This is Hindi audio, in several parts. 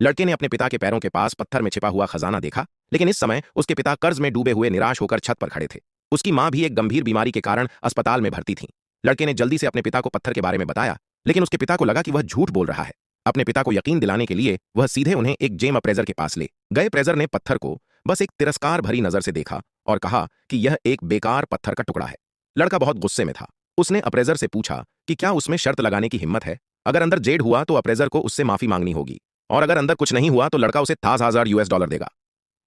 लड़के ने अपने पिता के पैरों के पास पत्थर में छिपा हुआ खजाना देखा, लेकिन इस समय उसके पिता कर्ज में डूबे हुए निराश होकर छत पर खड़े थे। उसकी मां भी एक गंभीर बीमारी के कारण अस्पताल में भर्ती थी। लड़के ने जल्दी से अपने पिता को पत्थर के बारे में बताया, लेकिन उसके पिता को लगा कि वह झूठ बोल रहा है। अपने पिता को यकीन दिलाने के लिए वह सीधे उन्हें एक जेम अप्रेजर के पास ले गए। अप्रेजर ने पत्थर को बस एक तिरस्कार भरी नजर से देखा और कहा कि यह एक बेकार पत्थर का टुकड़ा है। लड़का बहुत गुस्से में था। उसने अप्रेजर से पूछा कि क्या उसमें शर्त लगाने की हिम्मत है। अगर अंदर जेड हुआ तो अप्रेजर को उससे माफी मांगनी होगी, और अगर अंदर कुछ नहीं हुआ तो लड़का उसे $10,000 देगा।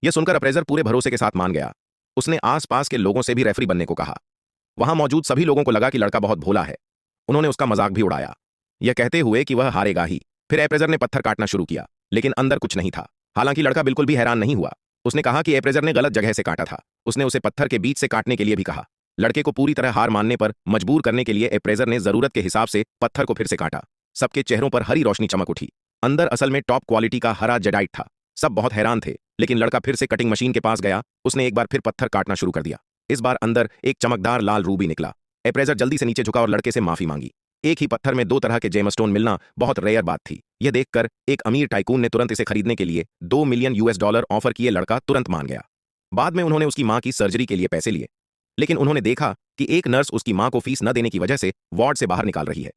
यह सुनकर अप्रेजर पूरे भरोसे के साथ मान गया। उसने आसपास के लोगों से भी रेफरी बनने को कहा। वहां मौजूद सभी लोगों को लगा कि लड़का बहुत भोला है। उन्होंने उसका मजाक भी उड़ाया, यह कहते हुए कि वह हारेगा ही। फिर अप्रेजर ने पत्थर काटना शुरू किया, लेकिन अंदर कुछ नहीं था। हालांकि लड़का बिल्कुल भी हैरान नहीं हुआ। उसने कहा कि अप्रेजर ने गलत जगह से काटा था। उसने उसे पत्थर के बीच से काटने के लिए भी कहा। लड़के को पूरी तरह हार मानने पर मजबूर करने के लिए अप्रेजर ने जरूरत के हिसाब से पत्थर को फिर से काटा। सबके चेहरों पर हरी रोशनी चमक उठी। अंदर असल में टॉप क्वालिटी का हरा जेडाइट था। सब बहुत हैरान थे, लेकिन लड़का फिर से कटिंग मशीन के पास गया। उसने एक बार फिर पत्थर काटना शुरू कर दिया। इस बार अंदर एक चमकदार लाल रूबी निकला। अप्रेजर जल्दी से नीचे झुका और लड़के से माफी मांगी। एक ही पत्थर में दो तरह के जेमस्टोन मिलना बहुत रेयर बात थी। यह देखकर एक अमीर टाइकून ने तुरंत इसे खरीदने के लिए $2 मिलियन ऑफर किए। लड़का तुरंत मान गया। बाद में उन्होंने उसकी मां की सर्जरी के लिए पैसे लिए, लेकिन उन्होंने देखा कि एक नर्स उसकी मां को फीस न देने की वजह से वार्ड से बाहर निकाल रही है।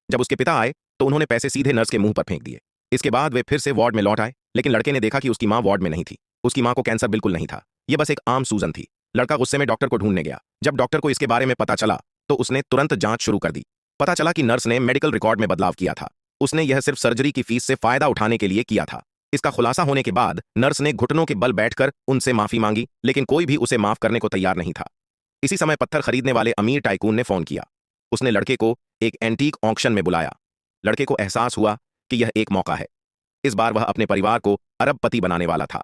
जब उसके पिता आए तो उन्होंने पैसे सीधे नर्स के मुंह पर फेंक दिए। इसके बाद वे फिर से वार्ड में लौट आए, लेकिन लड़के ने देखा कि उसकी मां वार्ड में नहीं थी। उसकी मां को कैंसर बिल्कुल नहीं था, यह बस एक आम सूजन थी। लड़का गुस्से में डॉक्टर को ढूंढने गया। जब डॉक्टर को इसके बारे में पता चला तो उसने तुरंत जांच शुरू कर दी। पता चला कि नर्स ने मेडिकल रिकॉर्ड में बदलाव किया था। उसने यह सिर्फ सर्जरी की फीस से फायदा उठाने के लिए किया था। इसका खुलासा होने के बाद नर्स ने घुटनों के बल बैठकर उनसे माफी मांगी, लेकिन कोई भी उसे माफ करने को तैयार नहीं था। इसी समय पत्थर खरीदने वाले अमीर टाइकून ने फोन किया। उसने लड़के को एक एंटीक ऑक्शन में बुलाया। लड़के को एहसास हुआ कि यह एक मौका है। इस बार वह अपने परिवार को अरबपति बनाने वाला था।